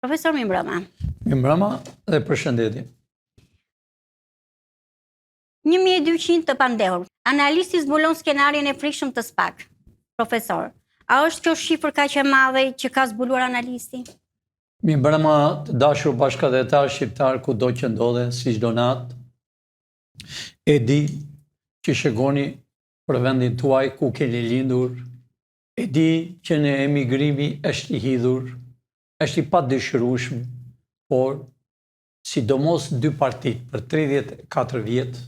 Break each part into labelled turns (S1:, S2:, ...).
S1: Profesor Mimbrama.
S2: Mimbrama dhe përshëndetje.
S1: 1200 të pandehur. Analisti zbulon skenarin e frikshëm të SPAK. Profesor, a është kjo shifër kaq e madhe që ka zbuluar analisti?
S2: Mimbrama, të dashur bashkëdhetar shqiptar kudo që ndodhe, si çdo natë, e di që shkoni për vendin tuaj ku keni lindur, e di që në emigrimi është i hidhur, është i padëshirueshëm, por sidomos dy partit për 34 vjet,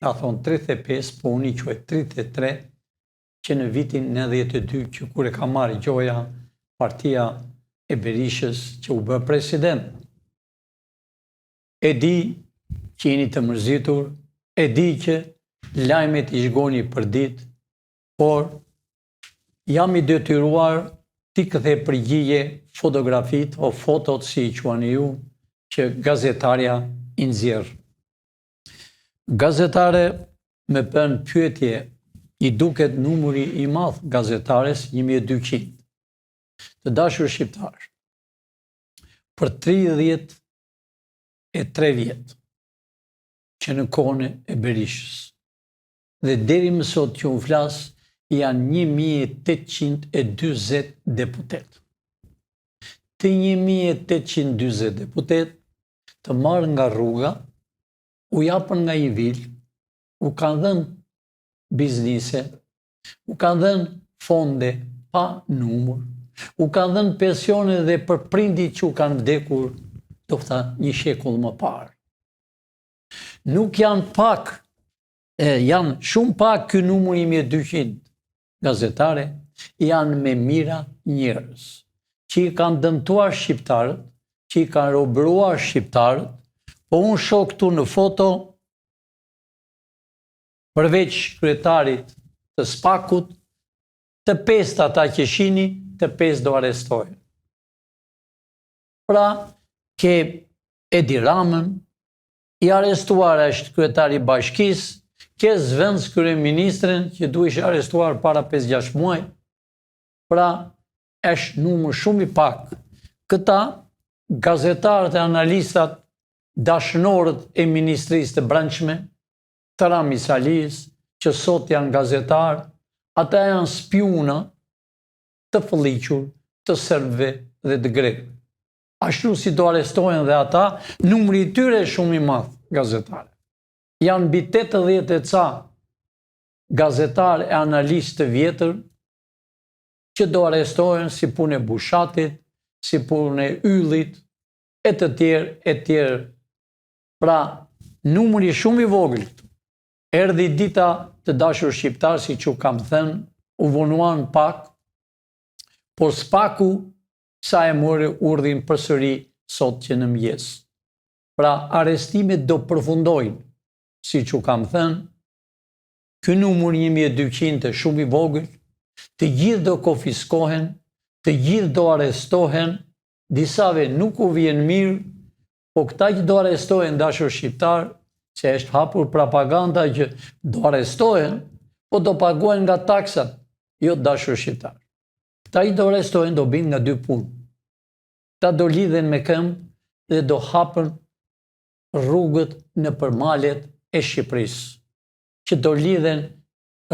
S2: ka thonë 35, po unë i quaj 33, që në vitin 92 që kur e ka marrë Gjoja, partia e Berishës që u bë president. E di që jeni të mërzitur, e di që lajmet i shgoni për ditë, por jam i detyruar t'i këthe përgjigje fotografit o fotot si i quani ju, që gazetarja i nxjerr. Gazetare me bën pyetje, i duket numri i madh gazetares 1200. Të dashur shqiptar, për 33 vjet që në kohën e Berishës dhe deri më sot që unë flas, janë 1840 deputet. Të 1840 deputet të marrë nga rruga, u japën nga i vil, u kanë dhënë biznise, u kanë dhënë fonde pa numër, u kanë dhënë pensione dhe për prindit që u kanë vdekur, do të thotë një shekull më parë. Nuk janë pak, janë shumë pak ky numër 1200 gazetare, janë me mira njerëz, që i kanë dëmtuar shqiptarët, që i kanë robëruar shqiptarët, po unë shoh këtu në foto, përveç kryetarit të SPAK-ut, të 5 ata që shihni, të 5 do arrestohen. Pra, ke Edi Ramën, i arrestuar është kryetari i bashkisë, ke zëvendës kryeministrin që duhet ishte arrestuar para 5-6 muaj. Pra, është numër shumë i pak. Këta gazetarët e analistat, dashnorët e Ministrisë të Brendshme, të Rami Salis, që sot janë gazetarë, ata janë spiuna të fëlliqur, të serbëve dhe të grekëve. Ashtu si do arrestohen dhe ata, numri i tyre është shumë i madh gazetarë. Janë mbi 80 e ca gazetarë e analistë të vjetër që do arrestohen si punë e Bushatit, si punë e Yllit, e të tjerë, e tjerë. Pra, numri shumë i vogël. Erdhi dita të dashur shqiptar, si që kam thënë, u vonuan pak, por SPAK-u sa e mori urdhin përsëri sot që në mëngjes. Pra, arrestimet do përfundojnë, si që kam thënë, ky numër 1200 është shumë i vogël, të gjithë do konfiskohen, të gjithë do arrestohen, disave nuk u vjen mirë, po këta që do arrestohen dashur shqiptar, që është hapur propaganda që do arrestohen, po do paguajnë nga taksat, jo dashur shqiptar. Këta që do arrestohen do binë nga dy punë. Këta do lidhen me këmbë dhe do hapën rrugët në përmalet e Shqipërisë, që do lidhen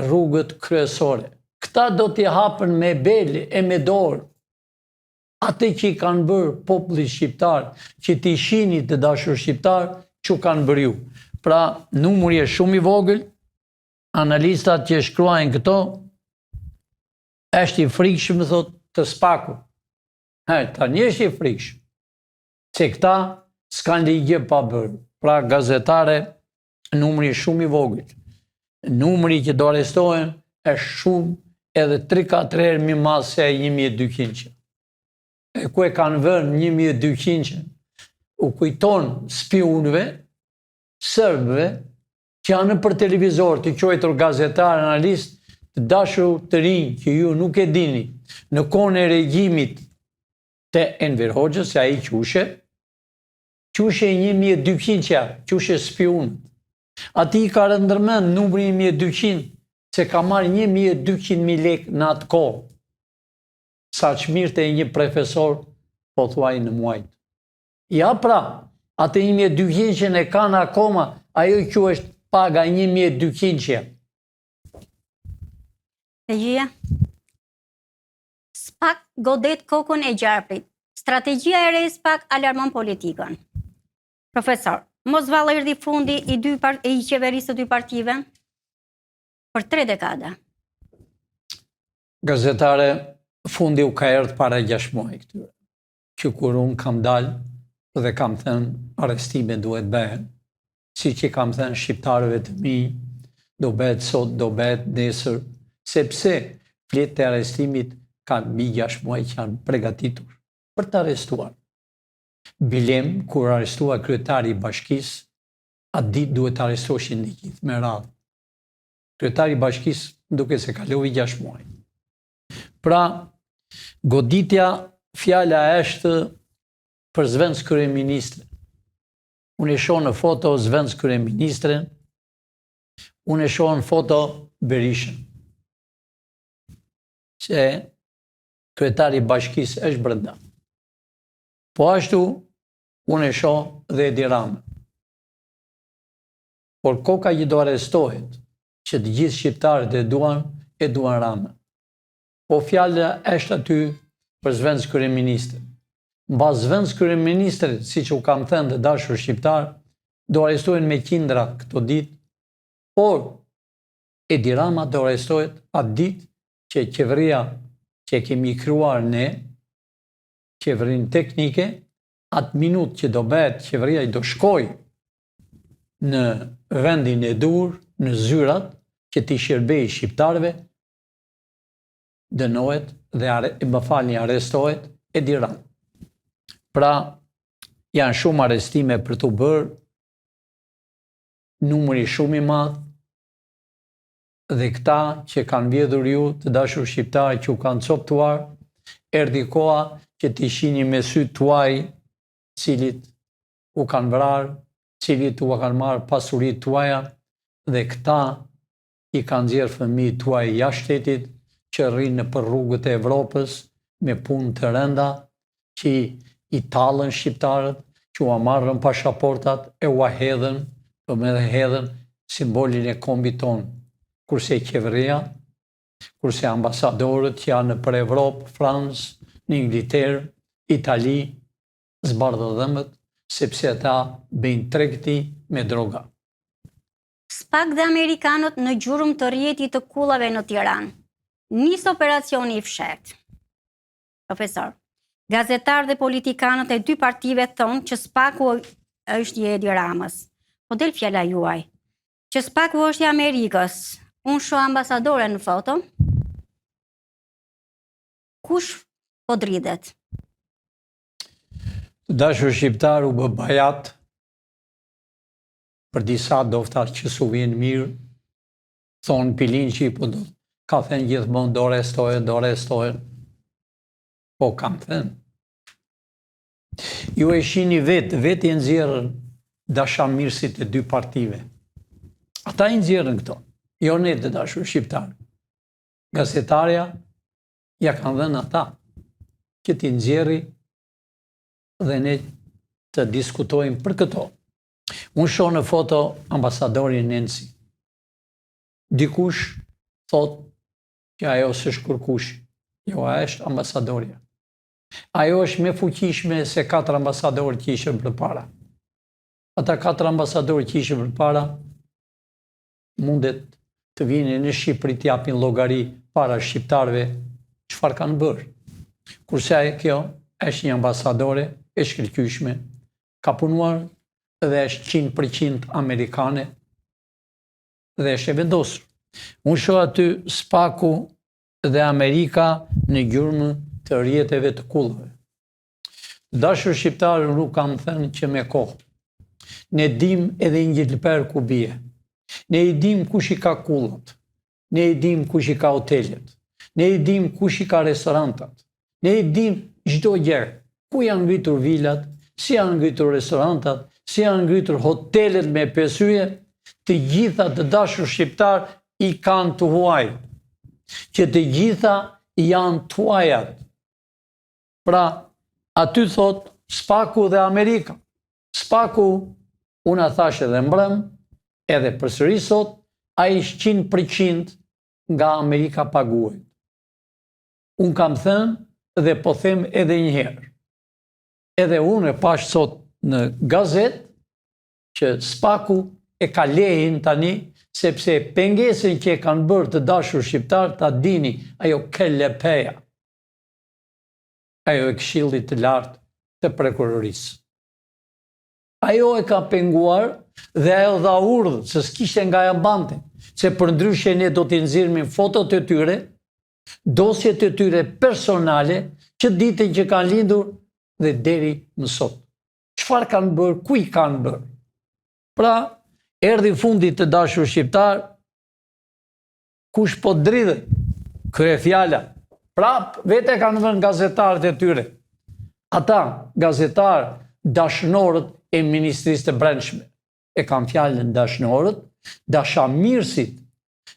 S2: rrugët kryesore. Këta do t'i hapën me bele e me dorë, atë që i kanë bërë populli shqiptar, që t'i shihni të dashur shqiptar, që kanë bërë ju. Pra, numri është shumë i vogël, analistat që shkruajnë këto, është i frikshëm, thot, të SPAK-u. Tani është i frikshëm, se këta s'kan ligje pa bërë. Pra, gazetare, numri është shumë i vogël. Numri që do arrestohen është shumë edhe 3-4 herë më madh se 1200. E ku e kanë vënë 1200, u kujton spionëve, serbëve, që janë për televizor të quajtur gazetar, analist, të dashur të rinj, që ju nuk e dini, në kohën e regjimit të Enver Hoxhës, se ai qushe 1200, qushe spion. Ati i ka rëndërmend numri 1200, se ka marrë 1200.000 lekë në atë kohë. Sa çmirte një profesor po thuaj në muajt. Ja pra, atë 1.200 e kanë akoma, ajo që është paga 1.200.
S1: Regjia. SPAK godet kokën e gjarprit. Strategjia e re e SPAK alarmon politikën. Profesor, mos valla erdhi fundi i qeverisë të dy partive për 3 dekada.
S2: Gazetare, fundi u ka erdhë para 6 muaj këtyre. Që kur unë kam dalë dhe kam thënë arrestime duhet bëhen, si që kam thënë shqiptarëve të mi, do bëhet sot, do bëhet nesër, sepse fletë të arrestimit kanë mbi 6 muaj që janë pregatitur për të arrestuar. Bilem, kur arrestua kryetari i bashkisë, atë ditë duhet të arrestoshin në gjithë me radhë. Kryetari i bashkisë duke se kaloi 6 muaj. Pra, goditja fjala është për zvenc kryeministrin. Unë e shoh në foto zvenc kryeministrin, unë e shoh në foto Berishën. Që kryetari i bashkisë është brenda. Po ashtu, unë e shoh dhe Edi Ramën. Por koka që do arrestohet, që të gjithë shqiptarët e duan Ramën. Po fjala është aty për zvenc kryeministrin. Mbas zvenc kryeministrit, siç u kam thënë të dashur shqiptar, do arrestohen me qindra këto ditë, por Edi Rama do arrestohet atë ditë që qeveria që kemi krijuar ne, qeverinë teknike, atë minutë që do bëhet qeveria i do shkoj në vendin e dur, në zyrat, që t'i shërbej shqiptarëve, dënohet dhe arrestohet Edi Rama. Pra, janë shumë arrestime për të bërë, numri shumë i madh, dhe këta që kanë vjedhur ju të dashur shqiptarë që u kanë coptuar, erdhi koha që t'i shihni me sytë tuaj, cilit u kanë vrarë, cilit u kanë marrë pasuritë tuaja, dhe këta i kanë nxjerrë fëmijët tuaj jashtë shtetit, që rrinë për rrugët e Evropës me punë të rënda, që i tallën shqiptarët, që u marrën pasaportat e u hedhën, hedhën simbolin e kombit tonë. Kurse qeveria, kurse ambasadorët që janë për Evropë, Francë, në Ingilterë, Itali, zbardhë dhëmbët, sepse ata bëjnë tregti me droga.
S1: SPAK dhe amerikanët në gjurmë të rjetit të kullave në Tiranë. Nis operacioni i fshehtë. Profesor, gazetarë dhe politikanët e dy partive thonë që SPAK-u është i Edi Ramës. Po del fjala juaj, që SPAK-u është i Amerikës. Unë shoh ambasadore në foto. Kush po dridhet?
S2: Dashur shqiptar u bë bajat për disa dofta që su vjen mirë, thonë pilin që i po do, ka thënë gjithmonë do arrestohen. Po kam thënë. Ju e shihni vetë i nxjerrën dashamirësit e dy partive. Ata i nxjerrën këto. Jo ne të dashur shqiptar. Gazetarja ja kanë dhënë ata që t'i nxjerri dhe ne të diskutojmë për këto. Unë shoh në foto ambasadorin Nancy. Dikush thot që ajo s'është kurkush. Jo, ajo është ambasadorja. Ajo është më fuqishme se 4 ambasadorë që ishën përpara. Ata 4 ambasadorë që ishën përpara mundet të vinë në Shqipëri të japin llogari para shqiptarëve çfarë kanë bërë. Kurse kjo është një ambasadore e shkëlqyeshme, ka punuar dhe është 100% amerikane dhe është e vendosur. Unë shoh aty SPAK-u dhe Amerika në gjurmë të rjeteve të kullave. Dashur shqiptarë, nuk kam thënë që me kohë. Ne dim edhe Ingjilterë ku bie. Ne i dim kush i ka kullat. Ne i dim kush i ka hotelet. Ne i dim kush i ka restorantat. Ne i dim çdo gjë. Ku janë ngritur vilat, si janë ngritur restorantat, si janë ngritur hotelet me pesyje, të gjitha të dashur shqiptar i kanë të huaj. Që të gjitha janë tuajat. Pra, aty thot SPAK-u dhe Amerika. SPAK-u, unë thash edhe mbrëm, edhe përsëri sot, a ishtë 100% nga Amerika paguajt. Unë kam thënë dhe po them edhe njëherë. Edhe unë e pash sot në gazet që SPAK-u e ka lejin tani, sepse pengesin që e kanë bërë të dashur shqiptar, ta dini, ajo kellepeja, ajo e Këshillit të lartë të prokurorisë. Ajo e ka penguar dhe ajo dha urdhë, se s'kishte nga ja bante, se për ndryshe ne do t'i nxirrim fotot e tyre, dosjet e tyre personale, që ditën që kanë lindur dhe deri më sot. Çfarë kanë bërë, ku i kanë bërë? Pra, erdhi fundi të dashur shqiptar, kush po dridhe, kryefjala. Prap, vete kanë vënë gazetarët e tyre. Ata, gazetarë, dashnorët e Ministrisë të Brendshme. E kam fjalën dashnorët, dashamirësit,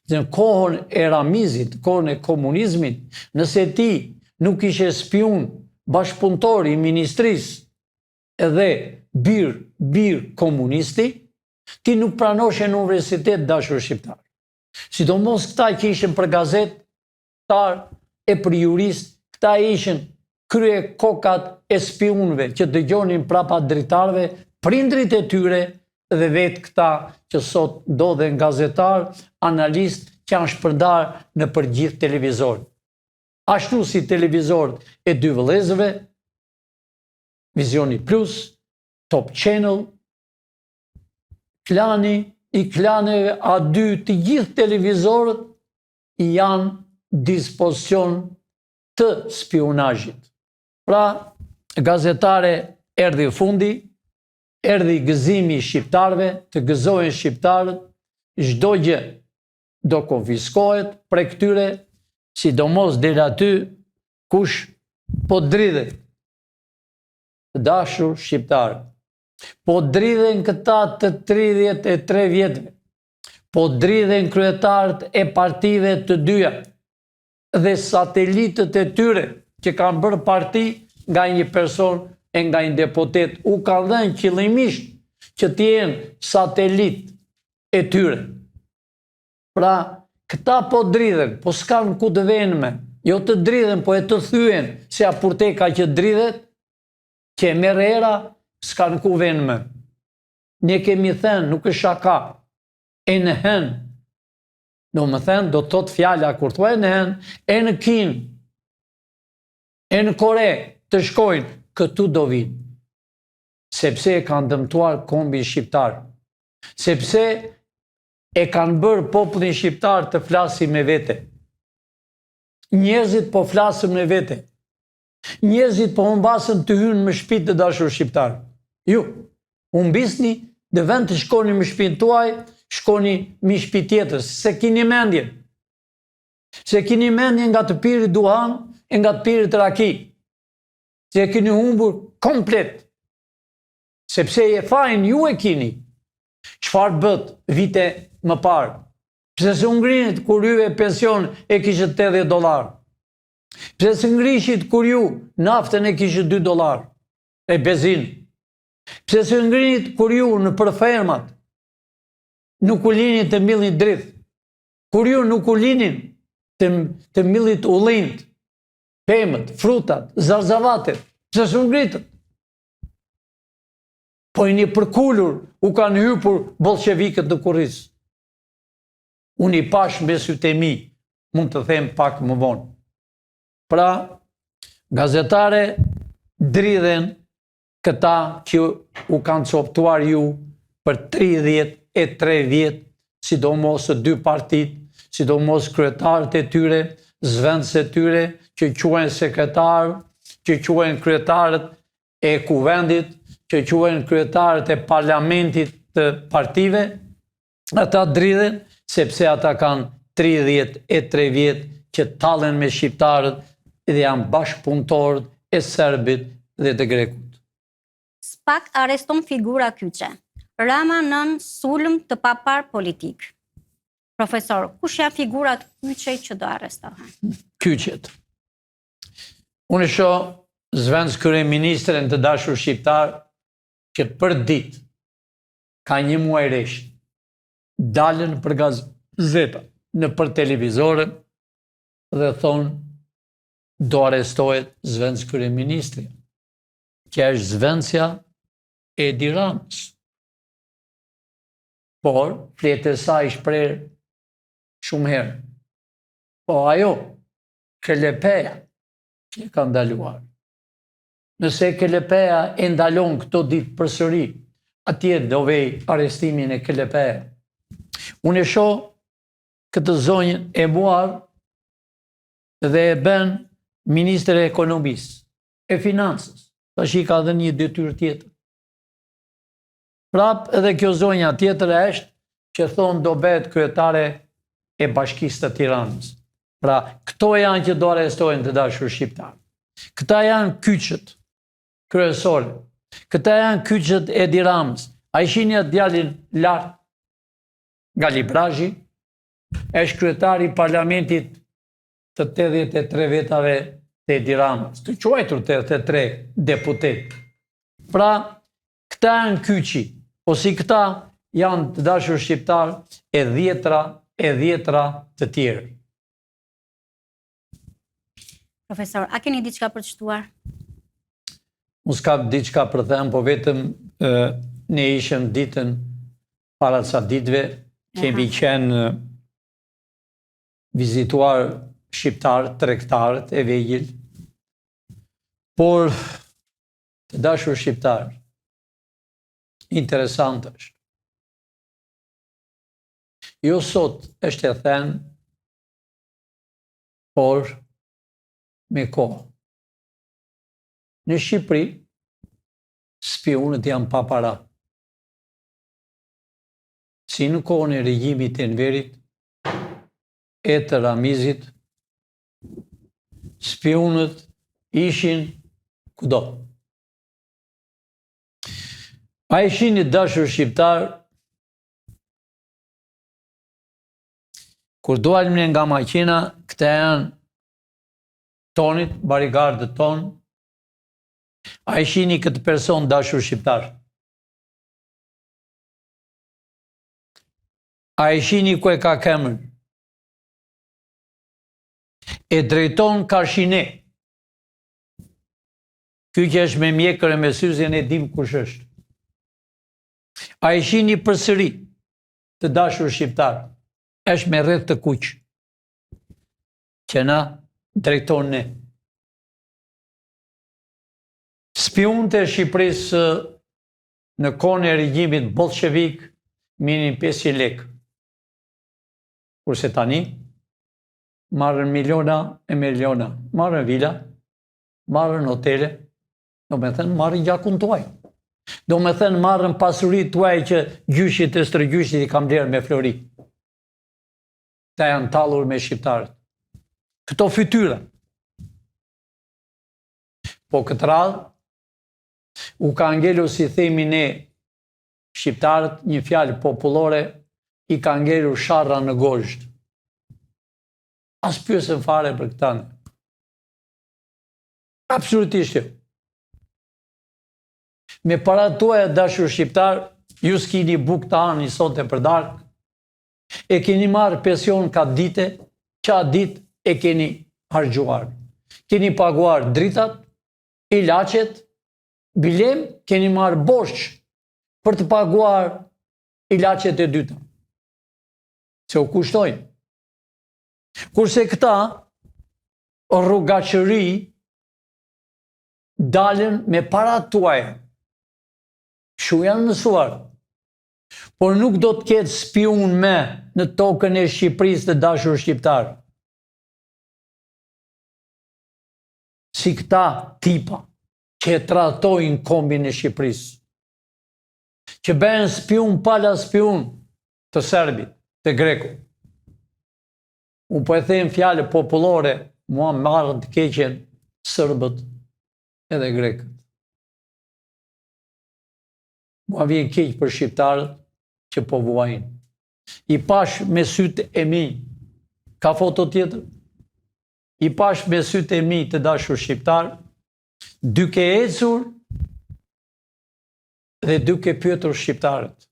S2: në kohën e Ramizit, kohën e komunizmit, nëse ti nuk ishe spiun bashkëpunëtor i ministrisë edhe bir komunisti, ti nuk pranoshe në universitet dashur shqiptar. Sidomos këta që ishin për gazetar e për jurist, këta ishin krye kokat e spionëve që dëgjonin prapa dritarëve, prindrit e tyre dhe vetë këta që sot ndodhen gazetar, analist që janë shpërndar në përgjithë televizor. Ashtu si televizorët e dy vëllezërve, Vizioni Plus, Top Channel, klani i klaneve A2, të gjithë televizorët janë dispozicion të spionazhit. Pra, gazetare erdhi fundi, erdhi gëzimi i shqiptarëve, të gëzohen shqiptarët, çdo gjë do konfiskohet prej këtyre, sidomos deri aty kush po dridhet. Të dashur shqiptarë, po dridhen këta të 33 vjetëve, po dridhen kryetarët e partive të dyja dhe satelitët e tyre që kanë bërë parti nga një person e nga një deputet, u kanë dhënë qëllimisht që t'jenë satelit e tyre. Pra, këta po dridhen, po s'kanë ku të venme, jo të dridhen, po e të thyen, se apurteka që dridhet, që e merr era, s'kanë ku venme. Ne kemi thënë, nuk është shaka, e në hen, do më thënë, do të thot fjala, kur thua e në hen, e në Kinë, e në Kore, të shkojnë, këtu do vinë. Sepse e kanë dëmtuar kombin shqiptar. Sepse e kanë bërë popullin shqiptar të flasin me vete. Njerëzit po flasin me vete. Njerëzit po humbasën të hynë më shtëpi të dashur shqiptar. Ju, humbisni dhe vend të shkoni më shtëpinë tuaj, shkoni më shtëpi tjetër, se keni mendjen. Se keni mendjen nga të piri duhan e nga të piri të raki. Se keni humbur komplet. Sepse e fajin ju e keni. Çfarë bët vite më parë? Pse se ngrinit kur ju e pension e kishët $80? Pse se ngrishit kur ju naftën e kishët $2 e benzin? Pse se ngrinit kur ju në përfermat nuk u linin të millit drith? Kur ju nuk u linin të millit ullint, pemët, frutat, zarzavatet? Pse se ngritët? Po i një përkullur u kanë hypur bolshevikët në Kurriz. Unë i pash me sytë e mi, mund të them pak më vonë. Pra, gazetare dridhen këta që u kanë coptuar ju për 33 vjet, sidomos dy partit, sidomos kryetarët e tyre, zvendësit e tyre, që quhen sekretarë, që quhen kryetarët e kuvendit, që quhen kryetarët e parlamentit të partive, ata dridhen, sepse ata kanë 33 vjet që tallen me shqiptarët dhe janë bashkëpunëtorët e serbit dhe të grekut.
S1: SPAK arreston figura kyçe. Rama nën sulm të papar politik. Profesor, kush janë figurat kyçe që do arrestohen?
S2: Kyçet. Unë shoh zvenc kryeministrin të dashur shqiptar që për ditë ka 1 muaj rresht dalën për gazeta në për televizore dhe thonë do arrestohet zvenc kryeministri. Që është zvencia e Edi Ramës. Por, fletë e saj shpreh shumë herë. Po ajo, KLP-ja, që ka ndaluar. Nëse KLP-ja e ndalon këto ditë përsëri, atje do vej arrestimin e KLP-ja. Unë e shoh këtë zonjën e muar dhe e bën Ministre e Ekonomisë, e Financës. Tash i ka dhe një detyrë tjetër. Prap edhe kjo zonja tjetër është që thonë do bëhet kryetare e Bashkisë të Tiranës. Pra, këto janë që do arrestojnë të dashur shqiptar. Këta janë kyçet kryesore. Këta janë kyçet e Edi Ramës. A i shihni atë djalin lart nga Librazhi, është kryetari i parlamentit të 83 vetave të Edi Ramës, të quajtur 83 deputet. Pra, këta janë kyçi, po si këta janë të dashur shqiptar e dhjetra të tjerë.
S1: Profesor, a keni diçka për të shtuar?
S2: Unë s'kam diçka për të thënë, po vetëm ne ishëm ditën para ca ditëve, kemi qenë vizituar shqiptarët, tregtarët e vegjël, por të dashur shqiptar, interesant është. Jo sot është e thënë, por me kohë. Në Shqipëri, spionët janë pa para. Si në kohën e regjimit të Enverit, e të Ramizit, spionët ishin kudo. A ishin i dashur shqiptar, kur dualëm nga makina, këta janë tonit, barigardët tonë, a i shihni këtë person dashur shqiptar. A i shihni ku e ka kemër. E drejton Karshine. Ky që është me mjekër e me syzin e dim kush është. A i shihni përsëri të dashur shqiptar. Është me rreth të kuq. Që na drejton ne. Spionët e Shqipërisë në kohën e regjimit bolshevik minin 500 lekë. Kurse tani marrën miliona e miliona. Marrën vila, marrën hotele, do me thënë marrën gjakun tuaj. Do me thënë marrën pasurit tuaj që gjyshit e stërgjyshit i kam blerë me flori. Ta janë tallur me shqiptarët. Këto fytyra. Po këtë radhë, u ka ngelur, si themi ne shqiptarët, një fjalë popullore, i ka ngelur sharra në gozhd. As pyesën fare për këta. Absolutisht jo. Me para tuaja dashur shqiptar, ju s'kini buk të ani sot e për darkë, e keni marrë pension ka dite, qa dit e keni hargjuar. Keni paguar dritat, ilaçet, bilem, keni marrë borç për të paguar ilaçet e dyta. Se u kushtojnë. Kurse këta rrugaqëri dalën me para tuaja. Shu janë mësuar. Por nuk do të ketë spiun me në tokën e Shqipërisë të dashur shqiptar. Si këta tipa që e tratojnë kombin e Shqipërisë. Që bëhen spiun pala spiun të Serbit, të Greku. Unë po e them fjalë popullore, mua marrën të keqen Sërbët edhe Grekët. Mua vjen keq për shqiptarët që po vuajnë. I pash me sytë e mi, ka foto tjetër? I pash me sytë e mi të dashur shqiptar, duke ecur dhe duke pyetur shqiptarët.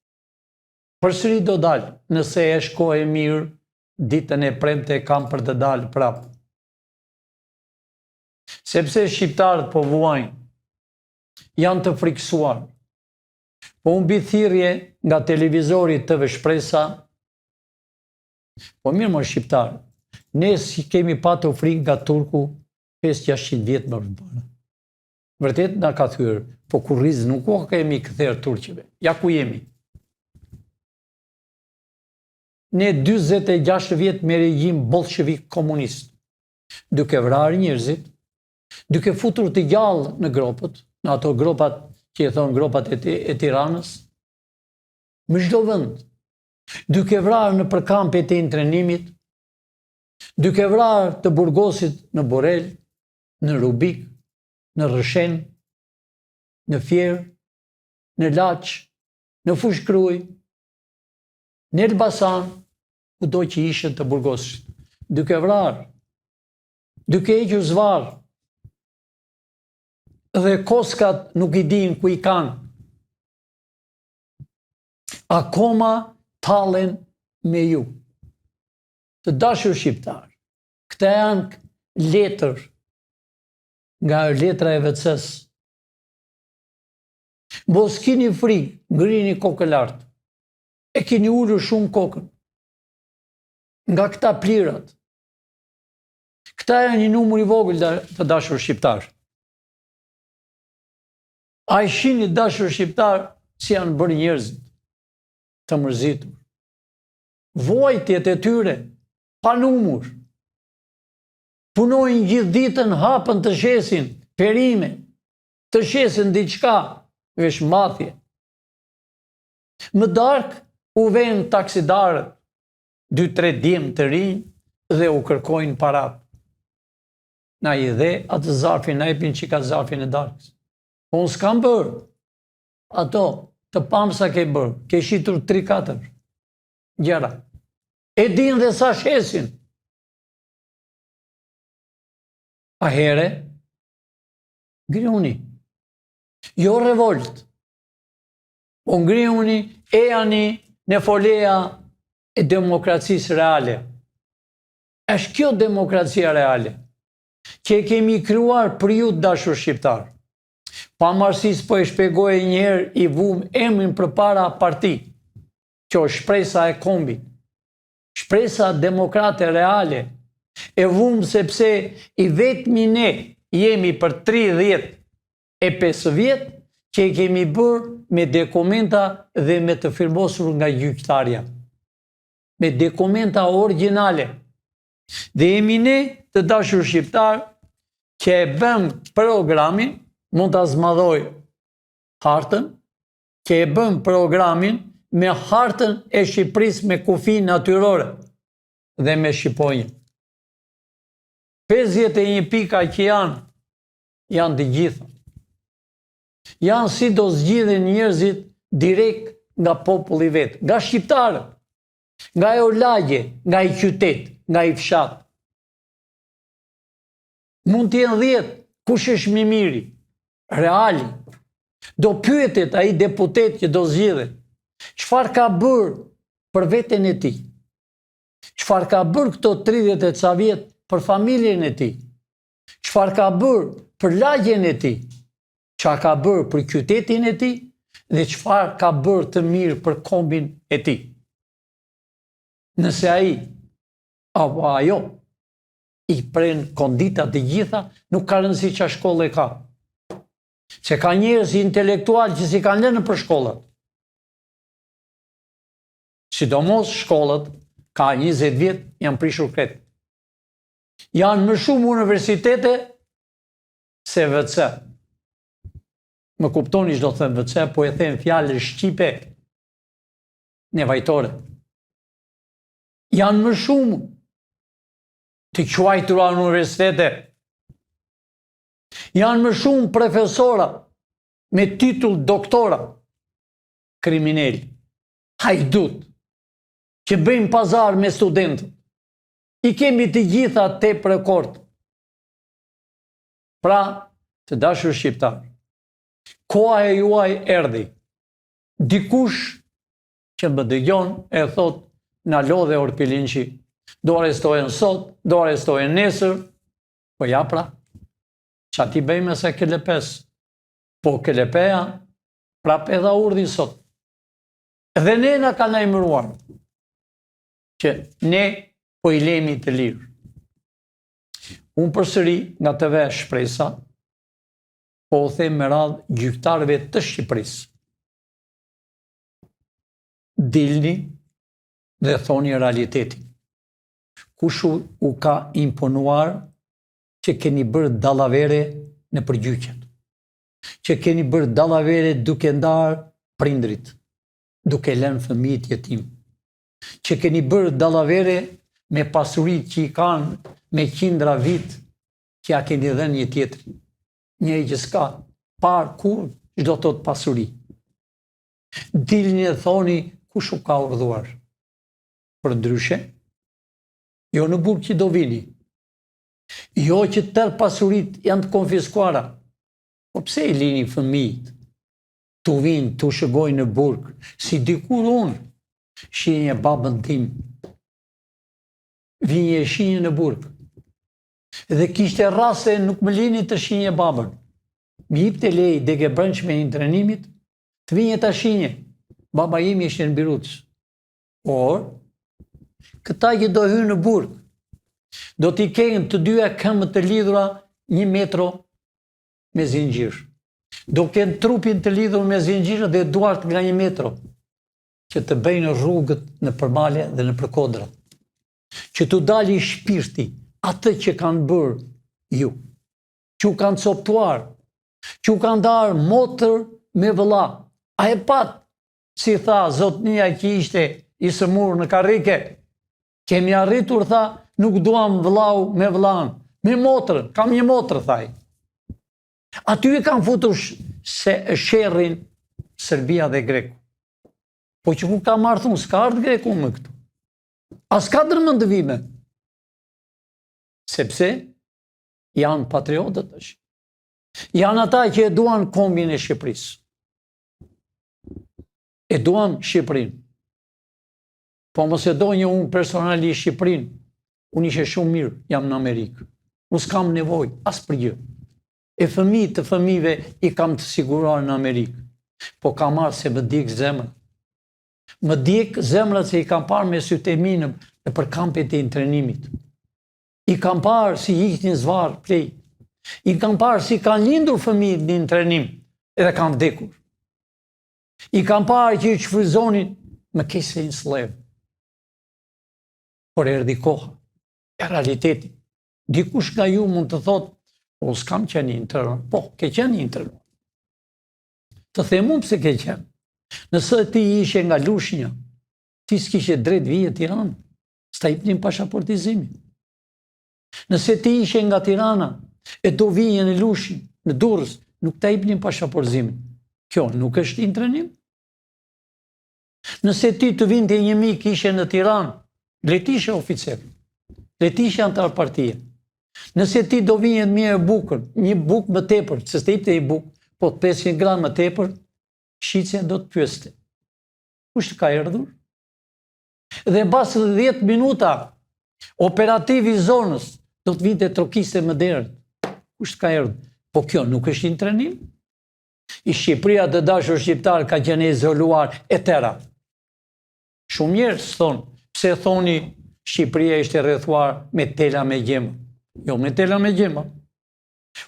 S2: Përsëri do dalë, nëse është kohë e mirë, ditën e premte kam për të dalë prapë. Sepse shqiptarët po vuajnë, janë të friksuar. Po mbi thirrje nga televizori TV Shpresa, po mirë më shqiptarë, ne si kemi patur frikë nga turku 500-600 vjetë më parë. Vërtet na ka thyer, po kurriz nuk u kemi kthyer turqive. Ja ku jemi. Ne 46 vjet me regjim bolshevik komunist, duke vrarë njerëzit, duke futur të gjallë në gropët, në ato gropat që i thonë gropat e Tiranës, më çdo vend, duke vrarë në përkampet e intrenimit, duke vrarë të burgosit në Borel, në Rubik, në Rëshen, në Fjerë, në Laç, në Fushkruj, në Elbasan, kudo që ishën të burgosit, duke vrarë, duke hequr zvarë, dhe koskat nuk i din ku i kanë. Akoma tallen me ju. Të dashur shqiptar, këta janë letër nga letra e VC-s. Mos keni frikë, ngrini kokën lart. E keni ulur shumë kokën. Nga këta plirat. Këta janë një numër i vogël të dashur shqiptar. A i shihni dashur shqiptar si janë bërë njerëzit të mërzitur. Vojtjet e tyre pa numër. Punojnë gjithë ditën, hapën të shesin perime, të shesin diçka, vesh mathje. Më darkë u vënë taksidarët, 2-3 djemë të rinj dhe u kërkojnë parat. Na i dhe atë zarfin, na i pin qika zarfin e darkës. Po unë s'kam bërë. Ato, të pamë sa ke bërë, ke shitur 3-4 gjera. E din dhe sa shesin. A here, ngriuni. Jo revolt. Po ngriuni, ejani në foleja e demokracisë reale. Është kjo demokracia reale, që e kemi krijuar për ju dashur shqiptar. Pavarësisht po e shpjegoj njëherë i vum emrin përpara parti, që është Shpresa e Kombit. Shpresa demokrate reale. E vum sepse i vetmi ne jemi për 35 vjet që i kemi bërë me dokumenta dhe me të firmosur nga gjyqtarja. Me dokumenta origjinale. Dhe jemi ne të dashur shqiptar që e bëm programin, mund ta zmadhoj hartën, që e bëm programin me hartën e Shqipërisë me kufi natyrore dhe me shqiponjë. 51 pika që janë të gjitha. Janë si do zgjidhen njerëzit direkt nga populli vetë, nga shqiptarët, nga e lagje, nga i qytet, nga i fshat. Mund të jenë 10, kush është më miri? Reali. Do pyetet ai deputet që do zgjidhet, çfarë ka bërë për veten e tij? Çfarë ka bërë këto 30 e ca vjet për familjen e tij? Çfarë ka bërë për lagjen e tij? Çfarë ka bërë për qytetin e tij? Dhe çfarë ka bërë të mirë për kombin e tij? Nëse ai apo ajo i pren kondita të gjitha, nuk ka rëndësi çfarë shkollë ka. Se ka njerëz intelektual që si kanë lënë për shkollat. Sidomos shkollat, ka 20 vjet, janë prishur krejt. Janë më shumë universitete se VC. Më kuptoni çdo të them VC, po e them fjalë shqipe nevajtore. Janë më shumë të quajtura universitete. Janë më shumë profesora me titull doktora kriminali, hajdut, që bëjmë pazar me studentët. I kemi të gjitha te prekord. Pra, Të dashur shqiptar, koha e juaj erdhi. Dikush që më dëgjon e thot, na lodhe Orpilinçi, do arrestohen sot, do arrestohen nesër, po ja pra, që ati bëjme se kelepes, po kelepeja prap edha urdhi sot. Dhe ne na ka lajmëruar që ne po i lemi të lirë. Unë përsëri nga TV Shpresa, po u them me radhë gjyqtarëve të Shqipërisë. Dilni dhe thoni realitetin. Kush u ka imponuar që keni bërë dallavere në përgjyqjet, që keni bërë dallavere duke ndarë prindrit, duke lënë fëmijët jetim, që keni bërë dallavere me pasuritë që i kanë me qindra vit, që ja keni dhënë një tjetër, një që s'ka parë kur çdo të pasuri. Dilni e thoni kush u ka urdhëruar. Për ndryshe, jo në burg që do vini, jo që tërë pasurit janë të konfiskuara, po pse i lini fëmijët, tu vinë, tu shëgojnë në burg, si dikur unë, shinje babën tim, vinje shinje në burg, dhe kishte raste nuk më lini të shinje babën, mi jipte lej dhe ke brënqme i intrenimit, të vinje të shinje, baba imi ishte në Biruc, por, këta që do hynë në burg, do t'i kenë të dyja këmbët të lidhura 1 metro me zinxhir. Do kenë trupin të lidhur me zinxhir dhe duart nga 1 metro, që të bëjnë rrugët në përmale dhe në përkodra. Që t'u dali shpirti atë që kanë bërë ju, që u kanë coptuar, që u kanë darë motër me vëlla. A e pat, si tha zotnia që ishte i sëmur në karrike, kemi arritur, tha, nuk duam vëllau me vëllan, me motrën, kam një motrë, thaj. Aty e kam futur sherrin Serbia dhe Greku. Po që ku ka marrë thunë, s'ka ardhë Greku më këtu. A s'ka dërmëndëvime. Sepse janë patriotët është. Janë ata që e duan kombin e Shqipërisë. E duan Shqipërinë. Po mos e do një unë personali Shqipërinë, unë ishe shumë mirë, jam në Amerikë. Unë s'kam nevoj, as për gjë. E fëmijë të fëmijëve i kam të siguruar në Amerikë. Po kam marrë se më djekë zemrë. Më djekë zemrët se i kam parë me sytë e minëm e për kampet e intrenimit. I kam parë si iktin zvarë plej. I kam parë si kanë lindur fëmijët në intrenim edhe kanë vdekur. I kam parë që i qëfrizonin me kese në slevë. Por erdi koha, e realiteti. Dikush nga ju mund të thotë, po s'kam qenë internor. Po, ke qenë internor. Të themun pse ke qenë. Nëse ti ishe nga Lushnja, ti s'kishe drejt vije Tiranë, s'ta jepnin pasaportizimin. Nëse ti ishe nga Tirana, e do vije në Lushnjë, në Durrës, nuk ta jepnin pasaportizimin. Kjo nuk është intrenim. Nëse ti të vinte një mik ishe në Tiranë, letishe oficer, letishe antar partije. Nëse ti do vinjet mirë bukër, një bukë më tepër, se s'te jepte i bukë, po 500 gram më tepër, shqitësia do të pyeste. Kush të ka erdhur? Dhe basë 10 minuta, operativi i zonës, do të vinte trokiste më derët. Kush të ka erdhur? Po kjo nuk është intrenim? I Shqipëria të dashur shqiptar ka qenë izoluar e tëra. Shumë njerëz thonë, pse thoni Shqipëria ishte rrethuar me tela me gjema. Jo me tela me gjema.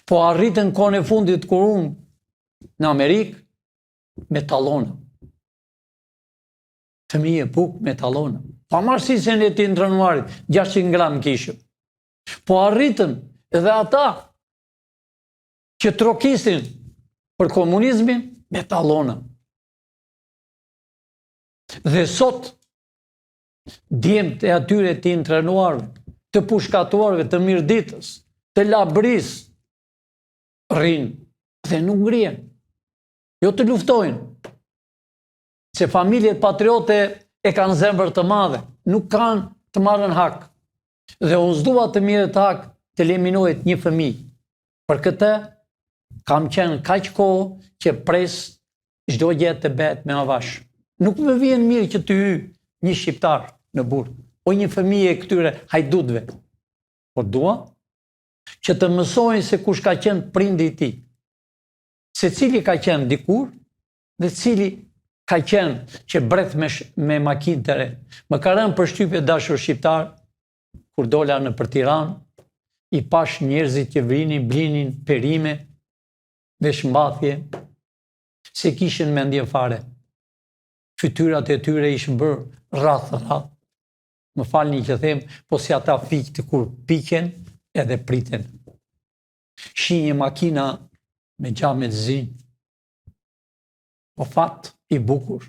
S2: Po arritën kohën e fundit kur unë në Amerikë me tallona. Fëmijë bukë me tallona. Pavarësisht e të intrenuarit, 600 gram kishëm. Po arritën edhe ata që trokistin për komunizmin me tallona. Dhe sot djemët e atyre të intrenuarve, të pushkatuarve, të mirditës, të labris, rrinë dhe nuk ngrihen. Jo të luftojnë. Se familjet patriote e kanë zemër të madhe, nuk kanë të marrën hak. Dhe unë s'dua të mirët hak të eliminohet një fëmijë. Për këtë kam qenë kaq kohë që pres çdo gjë të bëhet me avash. Nuk më vjen mirë që të hy një shqiptar në burg, o një fëmijë e këtyre hajdutëve. Po dua që të mësojnë se kush ka qenë prindi i tij. Se cili ka qenë dikur dhe cili ka qenë që breth me makinë të re. Më ka rënë përshtypje dashur shqiptar, kur dola në për Tiranë, i pash njerëzit që vrinin, blinin perime, veshmbathje, se kishin mendje fare. Fytyrat e tyre ishin bërë rrath. Më falni që them, po si ata fiqt kur piqen edhe priten. Shinje makina me gjame të zi. Po fat i bukur.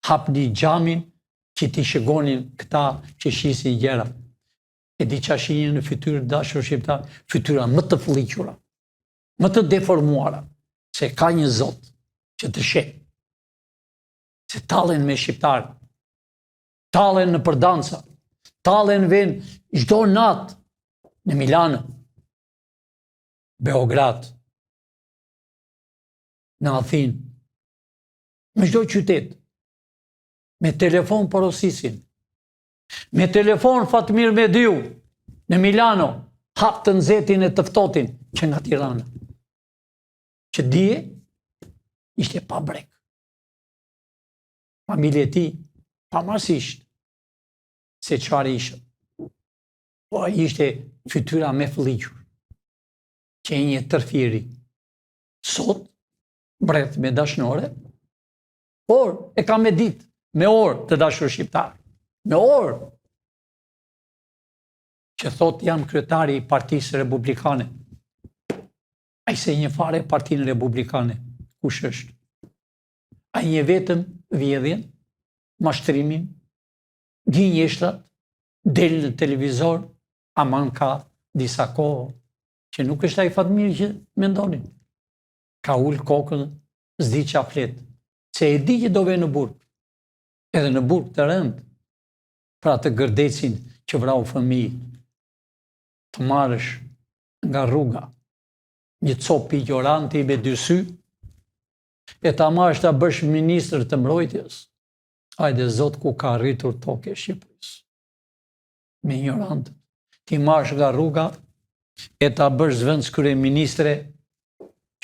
S2: Hapni gjamin që t'i shëgonin këta që shisin gjera. E di qa shinje në fytyrë dashur shqiptar, fytyra më të fëlliqura, më të deformuara, se ka një zot që të sheh. Se tallen me shqiptar, tallen në përdanca, tallen vend çdo natë në Milano, Beograd, në Athinë, në çdo qytet, me telefon porosisin, me telefon Fatmir Mediu, në Milano, hap të nxetin e të ftohtin që nga Tirana. Që dije, ishte pa brek. Familje e tij, pavarësisht se çfarë ishte. Po ai ishte fytyra me fëlliqur, që një tërfiri. Sot, breth me dashnore, por e ka me ditë, me orë të dashur shqiptar. Me orë që thot jam kryetari i Partisë Republikane. Ai se një fare Partinë Republikane, kush është? Ai një vetëm vjedhjen, mashtrimin, gënjeshtrat, del në televizor, aman ka disa kohë që nuk është ai Fatmiri që mendonin. Ka ul kokën, s'di qa flet, se e di që do ve në burg, edhe në burg të rënd, pra të gërdecin që vrau fëmijë, të marrësh nga rruga një copë ignoranti me dy sy, e ta marrësh ta bësh ministër të mbrojtjes, hajde zot ku ka rritur tokë e Shqipërisë. Me ignorantët, ti marrësh nga rruga e ta bësh zëvendës kryeministre,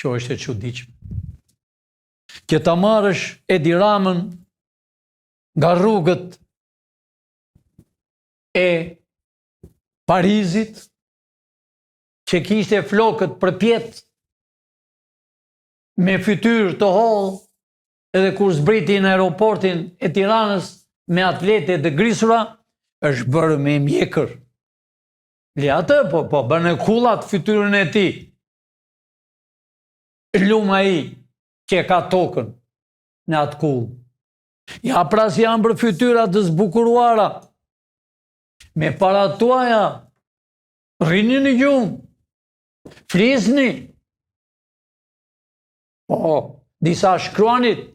S2: që është e çuditshme. Që ta marrësh Edi Ramën nga rrugët e Parizit, që kishte flokët përpjet me fytyrë të hollë, edhe kur zbriti në aeroportin e Tiranës me atlete të grisura, është bërë me mjekër. Le atë, po, bërë në kullat fytyrën e ti. Luma i që ka tokën në atë kullë. Ja pras janë për fytyrat të zbukuruara. Me para tuaja, rini në gjumë, flisni. Po, disa shkruanit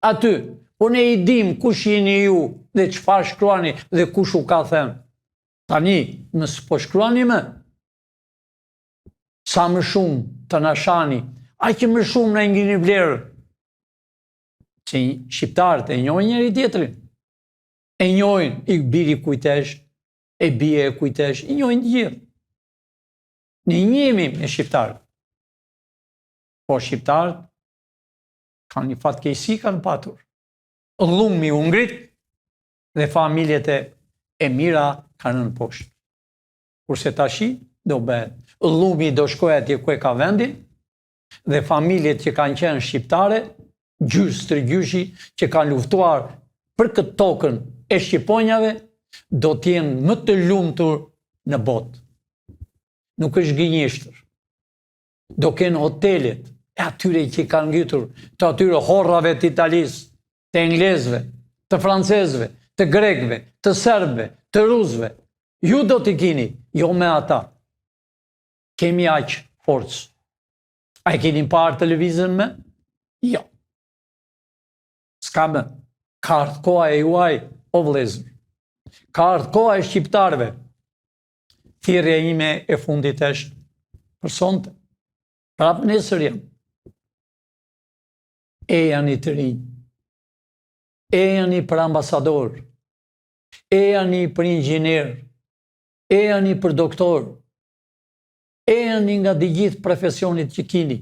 S2: aty, po ne i dim kush jeni ju dhe çfarë shkruani dhe kush u ka thënë. Tani, nësë po shkruani me, sa më shumë të na shani, aq më shumë na ngini vlerë. Që shqiptarët e njohin njëri tjetrin. E njohin i biri kujtesh, e bie e kujtesh, i njohin të gjithë. Ne njihemi me shqiptarët. Po shqiptarët kanë një fatkeqësi kanë patur. Llumi u ngrit dhe familjet e mira kanë në poshtë. Kurse tashi do bëhet. Llumi do shkojë atje ku e ka vendin dhe familjet që kanë qenë shqiptare, gjysë tërgjyshi që kanë luftuar për këtë tokën e shqiponjave, do t'jenë më të lumtur në botë. Nuk është gënjeshtër. Do kenë hotelet e atyre që kanë ngjitur, të atyre horrave të Italisë, të englezëve, të francezëve, të grekëve, të serbëve, të rusëve. Ju do t'i keni, jo me ata. Kemi aq forcë. A e keni parë televizën me? Jo. S'ka më. Ka ardhur koha e juaj, o vëllezër. Ka ardhur koha e shqiptarëve. Thirrja ime e fundit është për sonte. Prapë nesër jam. E janë i të rinj. E janë i për ambasador. E janë i për inxhinier. E janë i për doktor. E janë i nga të gjithë profesionit që kini.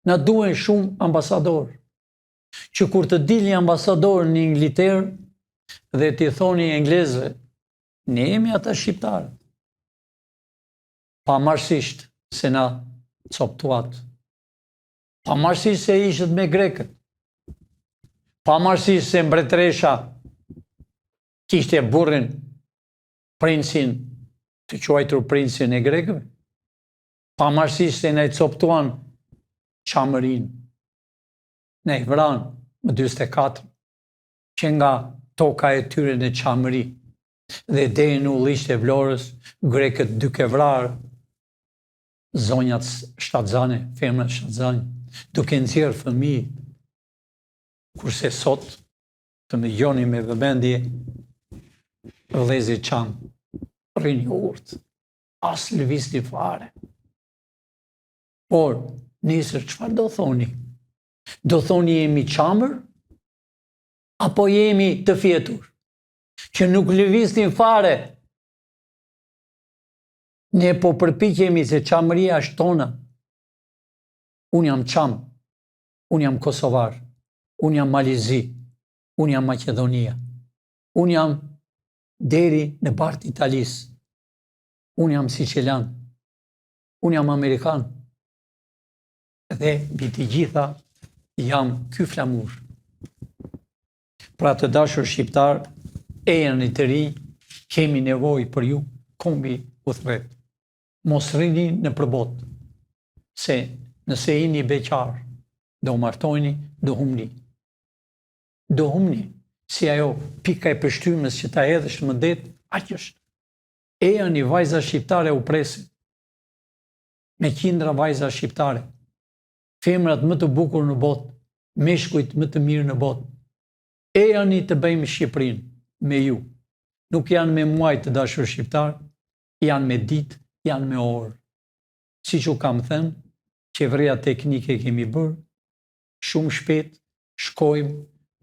S2: Na duen shumë ambasador. Që kur të dilni ambasador në Ingilterë dhe t'i thoni englezëve, ne jemi ata shqiptarë. Pamarësisht se na coptuat. Pamarësisht se ishët me grekët. Pamarësisht se mbretëresha kishte burrin, princin, të quajtur princin e grekëve. Pamarësisht se na i coptuan qamërin. Ne i vran më 24, që nga toka e tyre në qamëri dhe deri në ullisht e Vlorës, grekët duke vrarë zonjat shtatzane, femrat shtatzane, duke nxjerrë fëmijë, kurse sot të më dëgjoni me vëmendje, vëllezër qanë rrini urtë, as lëvizni fare. Por nesër çfarë do thoni? Do thoni jemi qamër? Apo jemi të fjetur? Që nuk lëviznin fare? Ne po përpiqemi se qamëria është tona. Unë jam qam, unë jam kosovar, unë jam Malizi, unë jam Maqedonia, unë jam deri në bartë Italis, unë jam Siçelan, unë jam Amerikan, dhe mbi të gjitha jam ky flamur. Pra të dashur shqiptar, e janë të rinj, kemi nevojë për ju, kombi udhëret. Mos rrini në përbot, se nëse jeni beqar, do martojni, do humni. Do humni, si ajo pika e pështymës që ta hedhësh në det, aq është. E janë i vajza shqiptare u presin, me qindra vajza shqiptare, femrat më të bukur në botë, meshkujt më të mirë në botë. E janë i të bëjmë Shqipërinë me ju. Nuk janë me muaj të dashur shqiptar, janë me ditë, janë me orë. Siç u kam thënë, qeveria teknike kemi bërë, shumë shpejt shkojmë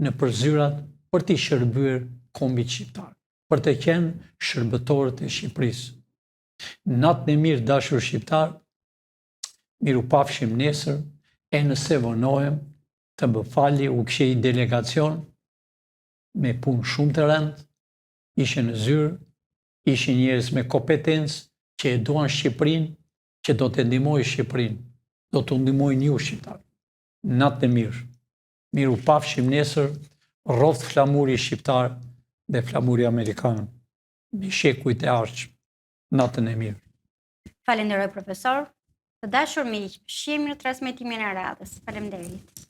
S2: në përzyrat për të shërbyer kombit shqiptar, për të qenë shërbëtorët e Shqipërisë. Natën e mirë dashur shqiptar, miru pafshim nesër, e nëse vonohem, të më fali u kishte një delegacion me punë shumë të rëndë, ishe në zyrë, ishin njerëz me kompetencë që e duan Shqipërinë, që do të ndihmojë Shqipërinë, do të ndihmojnë ju shqiptar. Natën e mirë. Miru pafshim nesër, rroft flamuri shqiptar dhe flamuri amerikan, me shekujt e ardhshëm. Natën e mirë.
S1: Falenderoj profesor. Të dashur miq, shihemi në transmetimin e radhës. Faleminderit.